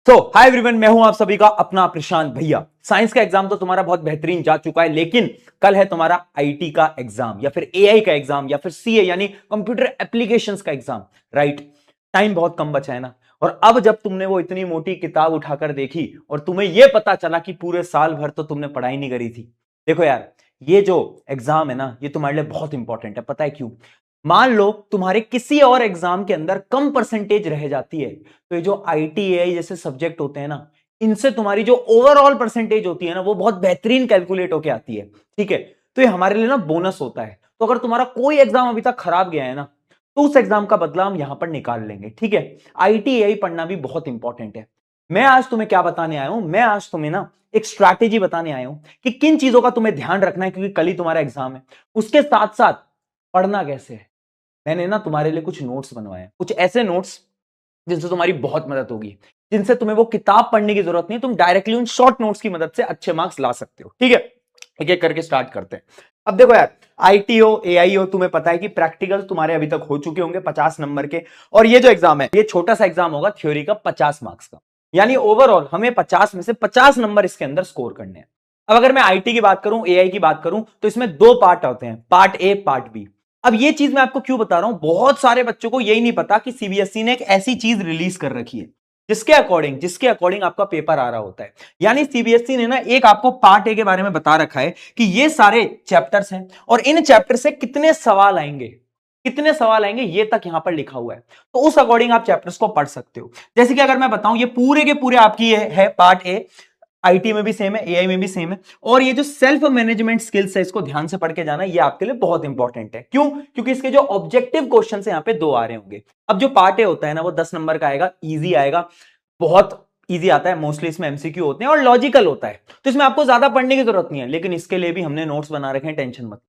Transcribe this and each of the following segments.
Hi everyone, मैं हूं आप सभी का अपना प्रशांत भैया। साइंस का एग्जाम तो तुम्हारा बहुत बेहतरीन जा चुका है, लेकिन कल है तुम्हारा आईटी का एग्जाम या फिर एआई का एग्जाम या फिर सीए यानी कंप्यूटर एप्लीकेशंस का एग्जाम। राइट, टाइम बहुत कम बचा है ना। और अब जब तुमने वो इतनी मोटी किताब उठाकर देखी और तुम्हें यह पता चला कि पूरे साल भर तो तुमने पढ़ाई नहीं करी थी। देखो यार, ये जो एग्जाम है ना, ये तुम्हारे लिए बहुत इंपॉर्टेंट है। पता है क्यों? मान लो तुम्हारे किसी और एग्जाम के अंदर कम परसेंटेज रह जाती है, तो ये जो आईटीआई जैसे सब्जेक्ट होते हैं ना, इनसे तुम्हारी जो ओवरऑल परसेंटेज होती है ना, वो बहुत बेहतरीन कैलकुलेट होके आती है। ठीक है, तो ये हमारे लिए ना बोनस होता है। तो अगर तुम्हारा कोई एग्जाम अभी तक खराब गया है ना, तो उस एग्जाम का बदला हम यहां पर निकाल लेंगे। ठीक है, आईटीआई पढ़ना भी बहुत इंपॉर्टेंट है। मैं आज तुम्हें क्या बताने आया हूं? मैं आज तुम्हें ना एक स्ट्रैटेजी बताने आया हूं कि किन चीजों का तुम्हें ध्यान रखना है, क्योंकि कल ही तुम्हारा एग्जाम है। उसके साथ साथ पढ़ना कैसे है, मैंने ना तुम्हारे लिए कुछ नोट्स बनवाए हैं, कुछ ऐसे नोट्स जिनसे तुम्हारी बहुत मदद होगी, जिनसे तुम्हें वो किताब पढ़ने की जरूरत नहीं, तुम डायरेक्टली उन शॉर्ट नोट्स की मदद से अच्छे मार्क्स ला सकते हो। ठीक है, एक एक करके स्टार्ट करते हैं। अब देखो यार, आईटी हो एआई हो, तुम्हें पता है कि प्रैक्टिकल तुम्हारे अभी तक हो चुके होंगे 50 नंबर के। और ये जो एग्जाम है, ये छोटा सा एग्जाम होगा थ्योरी का 50 मार्क्स का। यानी ओवरऑल हमें 50 में से 50 नंबर इसके अंदर स्कोर करने हैं। अब अगर मैं आईटी की बात करूं, एआई की बात करूं, तो इसमें दो पार्ट होते हैं, पार्ट ए पार्ट बी। अब ये चीज मैं आपको क्यों बता रहा हूं, बहुत सारे बच्चों को यही नहीं पता कि सीबीएसई ने एक ऐसी चीज रिलीज कर रखी है जिसके अकॉर्डिंग आपका पेपर आ रहा होता है। यानी सीबीएसई ने ना एक आपको पार्ट ए के बारे में बता रखा है कि ये सारे चैप्टर्स हैं और इन चैप्टर से कितने सवाल आएंगे ये तक यहां पर लिखा हुआ है। तो उस अकॉर्डिंग आप चैप्टर्स को पढ़ सकते हो। जैसे कि अगर मैं बताऊं, ये पूरे के पूरे आपकी ये है पार्ट ए। आईटी में भी सेम है, एआई में भी सेम है। और ये जो सेल्फ मैनेजमेंट स्किल्स है, इसको ध्यान से पढ़ के जाना, ये आपके लिए बहुत इंपॉर्टेंट है। क्यों? क्योंकि इसके जो ऑब्जेक्टिव क्वेश्चन है यहाँ पे दो आ रहे होंगे। अब जो पार्ट ए होता है ना, वो 10 नंबर का आएगा, इजी आएगा, बहुत इजी आता है। मोस्टली इसमें एमसीक्यू होते हैं और लॉजिकल होता है, तो इसमें आपको ज्यादा पढ़ने की जरूरत नहीं है। लेकिन इसके लिए भी हमने नोट्स बना रखे हैं, टेंशन मत।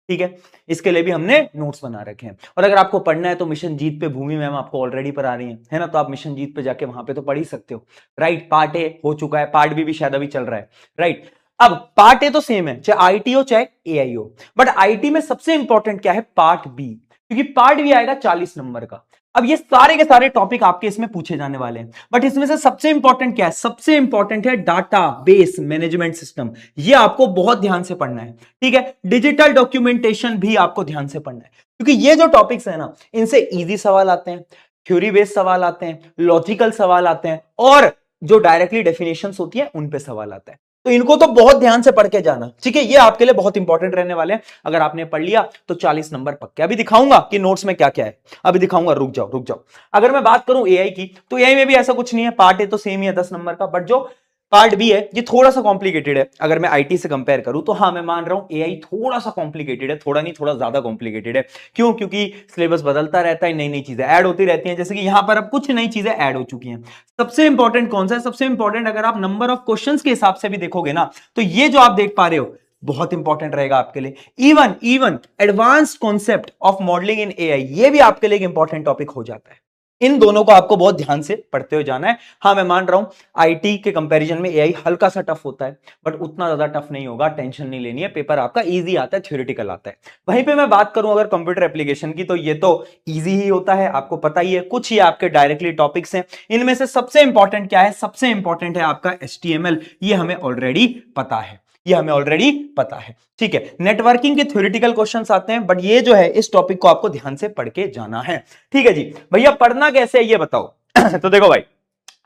ठीक है, इसके लिए भी हमने नोट्स बना रखे हैं। और अगर आपको पढ़ना है तो मिशन जीत पे भूमि मैम आपको ऑलरेडी पढ़ा रही है ना, तो आप मिशन जीत पे जाके वहां पे तो पढ़ ही सकते हो। राइट, पार्ट ए हो चुका है, पार्ट बी भी शायद अभी चल रहा है। राइट, अब पार्ट ए तो सेम है, चाहे आईटी हो चाहे एआई हो। बट आईटी में सबसे इंपॉर्टेंट क्या है? पार्ट बी, क्योंकि पार्ट बी आएगा 40 नंबर का। अब ये सारे के सारे टॉपिक आपके इसमें पूछे जाने वाले हैं, बट इसमें से सबसे इंपॉर्टेंट क्या है? सबसे इंपॉर्टेंट है डाटा बेस मैनेजमेंट सिस्टम। ये आपको बहुत ध्यान से पढ़ना है। ठीक है, डिजिटल डॉक्यूमेंटेशन भी आपको ध्यान से पढ़ना है, क्योंकि ये जो टॉपिक्स है ना, इनसे इजी सवाल आते हैं, थ्योरी बेस्ड सवाल आते हैं, लॉजिकल सवाल आते हैं, और जो डायरेक्टली डेफिनेशंस होती है उन पे सवाल आता है। तो इनको तो बहुत ध्यान से पढ़ के जाना। ठीक है, ये आपके लिए बहुत इंपॉर्टेंट रहने वाले हैं। अगर आपने पढ़ लिया तो 40 नंबर पक्के। अभी दिखाऊंगा कि नोट्स में क्या क्या है, अभी दिखाऊंगा, रुक जाओ। अगर मैं बात करूं एआई की, तो एआई में भी ऐसा कुछ नहीं है, पार्ट ए तो सेम ही है 10 नंबर का, बट जो पार्ट बी है ये थोड़ा सा कॉम्प्लिकेटेड है। अगर मैं आईटी से कंपेयर करूं तो हाँ, मैं मान रहा हूं एआई थोड़ा सा कॉम्प्लिकेटेड है, थोड़ा नहीं थोड़ा ज्यादा कॉम्प्लिकेटेड है। क्यों? क्योंकि सिलेबस बदलता रहता है, नई नई चीजें ऐड होती रहती हैं। जैसे कि यहां पर अब कुछ नई चीजें ऐड हो चुकी हैं। सबसे इंपॉर्टेंट कौन सा है? सबसे इंपॉर्टेंट अगर आप नंबर ऑफ क्वेश्चंस के हिसाब से भी देखोगे ना, तो ये जो आप देख पा रहे हो बहुत इंपॉर्टेंट रहेगा आपके लिए। Even advanced concept of modelling in AI, ये भी आपके लिए एक इंपॉर्टेंट टॉपिक हो जाता है। इन दोनों को आपको बहुत ध्यान से पढ़ते हुए जाना है। हाँ, मैं मान रहा हूं आईटी के कंपैरिजन में एआई हल्का सा टफ होता है, बट उतना ज्यादा टफ नहीं होगा, टेंशन नहीं लेनी है। पेपर आपका इजी आता है, थ्योरेटिकल आता है। वहीं पे मैं बात करूं अगर कंप्यूटर एप्लीकेशन की, तो ये तो इजी ही होता है, आपको पता ही है। कुछ ही आपके डायरेक्टली टॉपिक्स हैं, इनमें से सबसे इंपॉर्टेंट क्या है? सबसे इंपॉर्टेंट है आपका एचटीएमएल। ये हमें ऑलरेडी पता है। ठीक है, नेटवर्किंग के थ्योरेटिकल क्वेश्चंस आते हैं, बट ये जो है इस टॉपिक को आपको ध्यान से पढ़ के जाना है। ठीक है जी, भैया पढ़ना कैसे है ये बताओ। तो देखो भाई,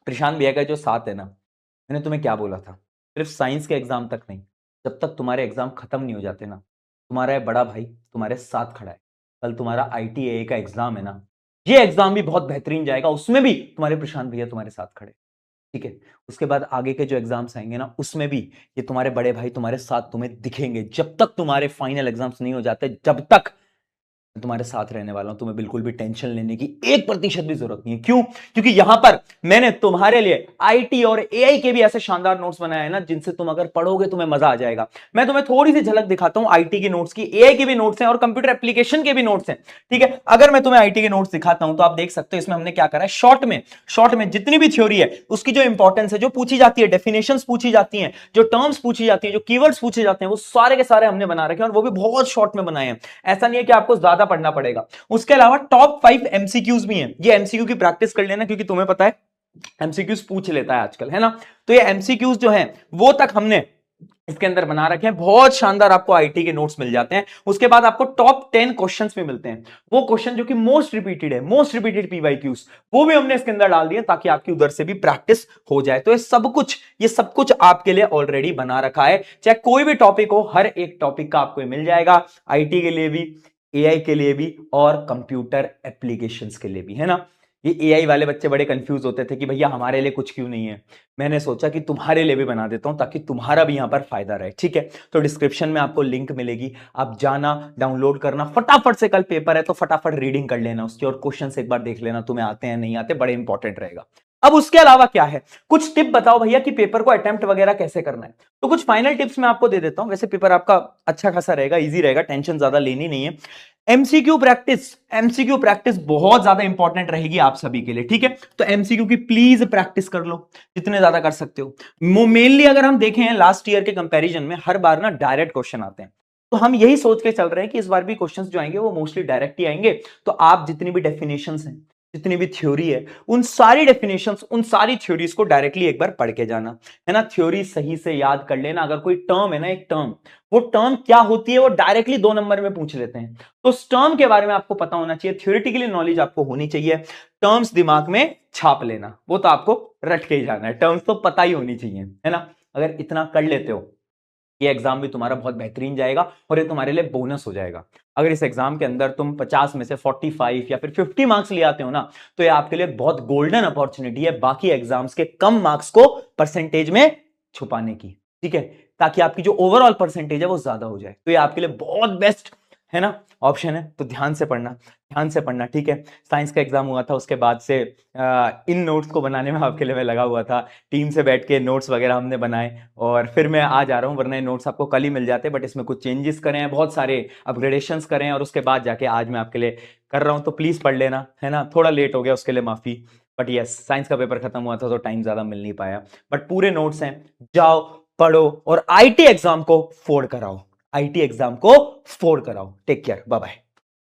प्रशांत भैया का जो साथ है ना, मैंने तुम्हें क्या बोला था, सिर्फ साइंस के एग्जाम तक नहीं, जब तक तुम्हारे एग्जाम खत्म नहीं हो जाते ना, तुम्हारा ये बड़ा भाई तुम्हारे साथ खड़ा है। कल तुम्हारा आईटीआई का एग्जाम है ना, ये एग्जाम भी बहुत बेहतरीन जाएगा, उसमें भी तुम्हारे प्रशांत भैया तुम्हारे साथ खड़े। ठीक है, उसके बाद आगे के जो एग्जाम्स आएंगे ना, उसमें भी ये तुम्हारे बड़े भाई तुम्हारे साथ तुम्हें दिखेंगे। जब तक तुम्हारे फाइनल एग्जाम्स नहीं हो जाते, जब तक मैं तुम्हारे साथ रहने वाला हूं। तुम्हें बिल्कुल भी टेंशन लेने की 1% भी जरूरत नहीं है। क्यों? क्योंकि यहां पर मैंने तुम्हारे लिए आईटी और एआई के भी ऐसे शानदार नोट्स बनाए हैं ना, जिनसे तुम अगर पढ़ोगे तुम्हें मजा आ जाएगा। मैं तुम्हें थोड़ी सी झलक दिखाता हूं आईटी के नोट्स की, एआई के भी नोट्स हैं और कंप्यूटर एप्लीकेशन के भी नोट्स हैं। ठीक है, अगर मैं तुम्हें आईटी के नोट्स दिखाता हूं तो आप देख सकते हो इसमें हमने क्या करा है। शॉर्ट में जितनी भी थ्योरी है उसकी जो इंपॉर्टेंस है, जो पूछी जाती है, डेफिनेशंस पूछी जाती हैं, जो टर्म्स पूछी जाती हैं, जो कीवर्ड्स पूछे जाते हैं, वो सारे के सारे हमने बना रखे हैं, और वो भी बहुत शॉर्ट में बनाए हैं। ऐसा नहीं है कि आपको ज्यादा पढ़ना पड़ेगा। उसके अलावा टॉप 5 एमसीक्यूज भी हैं। ये एमसीक्यू की प्रैक्टिस कर लेना, क्योंकि तुम्हें पता है एमसीक्यूज पूछ लेता है आजकल, है ना। तो ये एमसीक्यूज जो है वो तक हमने इसके अंदर बना रखे हैं, बहुत शानदार आपको आईटी के नोट्स मिल जाते हैं। उसके बाद आपको टॉप 10 क्वेश्चंस भी मिलते हैं, वो क्वेश्चन जो कि मोस्ट रिपीटेड है, मोस्ट रिपीटेड पीवाईक्यूज, वो भी हमने इसके अंदर डाल दिए ताकि आपकी उधर से भी प्रैक्टिस हो जाए। तो ये सब कुछ आपके लिए ऑलरेडी बना रखा है, चाहे कोई भी टॉपिक हो, हर एक टॉपिक का आपको मिल जाएगा, आईटी के लिए भी, एआई के लिए भी और कंप्यूटर एप्लीकेशंस के लिए भी, है ना। ये एआई वाले बच्चे बड़े कंफ्यूज होते थे कि भैया हमारे लिए कुछ क्यों नहीं है। मैंने सोचा कि तुम्हारे लिए भी बना देता हूं ताकि तुम्हारा भी यहां पर फायदा रहे, ठीक है। तो डिस्क्रिप्शन में आपको लिंक मिलेगी, आप जाना, डाउनलोड करना, फटाफट से, कल पेपर है तो फटाफट रीडिंग कर लेना उसकी और क्वेश्चन एक बार देख लेना तुम्हें आते हैं नहीं आते, बड़े इंपॉर्टेंट रहेगा। अब उसके अलावा क्या है, कुछ टिप बताओ भैया कि पेपर को अटेम्प्ट वगैरह कैसे करना है। तो कुछ फाइनल टिप्स मैं आपको दे देता हूं। वैसे पेपर आपका अच्छा खासा रहेगा, इजी रहेगा, टेंशन ज्यादा लेनी नहीं है। एमसीक्यू प्रैक्टिस बहुत ज्यादा इंपॉर्टेंट रहेगी आप सभी के लिए, ठीक है। तो एमसीक्यू की प्लीज प्रैक्टिस कर लो जितने ज्यादा कर सकते हो। मेनली अगर हम देखें लास्ट ईयर के कंपैरिजन में हर बार ना डायरेक्ट क्वेश्चन आते हैं, तो हम यही सोच के चल रहे हैं कि इस बार भी क्वेश्चंस जो आएंगे वो मोस्टली डायरेक्ट ही आएंगे। तो आप जितनी भी डेफिनेशंस हैं, जितनी भी थ्योरी है, उन सारी डेफिनेशंस, उन सारी थ्योरीज को डायरेक्टली एक बार पढ़ के जाना, है ना। थ्योरी सही से याद कर लेना। अगर कोई टर्म है ना, एक टर्म, वो टर्म क्या होती है वो डायरेक्टली 2 नंबर में पूछ लेते हैं, तो उस टर्म के बारे में आपको पता होना चाहिए, थ्योरेटिकली नॉलेज आपको होनी चाहिए। टर्म्स दिमाग में छाप लेना, वो तो आपको रट के ही जाना है, टर्म्स तो पता ही होनी चाहिए, है ना। अगर इतना कर लेते हो, ये एग्जाम भी तुम्हारा बहुत बेहतरीन जाएगा और ये तुम्हारे लिए बोनस हो जाएगा। अगर इस एग्जाम के अंदर तुम 50 में से 45 या फिर 50 मार्क्स ले आते हो ना, तो ये आपके लिए बहुत गोल्डन अपॉर्चुनिटी है बाकी एग्जाम्स के कम मार्क्स को परसेंटेज में छुपाने की, ठीक है, ताकि आपकी जो ओवरऑल परसेंटेज है वो ज्यादा हो जाए। तो ये आपके लिए बहुत बेस्ट, है ना, ऑप्शन है। तो ध्यान से पढ़ना, ध्यान से पढ़ना, ठीक है। साइंस का एग्जाम हुआ था, उसके बाद से इन नोट्स को बनाने में आपके लिए मैं लगा हुआ था, टीम से बैठ के नोट्स वगैरह हमने बनाए और फिर मैं आ जा रहा हूँ, वरना ये नोट्स आपको कल ही मिल जाते, बट इसमें कुछ चेंजेस करे हैं, बहुत सारे अपग्रेडेशंस करे हैं और उसके बाद जाके आज मैं आपके लिए कर रहा हूँ। तो प्लीज पढ़ लेना, है ना। थोड़ा लेट हो गया उसके लिए माफी, बट यस, साइंस का पेपर खत्म हुआ था तो टाइम ज्यादा मिल नहीं पाया, बट पूरे नोट्स हैं, जाओ पढ़ो और आईटी एग्जाम को फोड़ कराओ, आईटी एग्जाम को फोड़ कराओ। Take care, bye bye.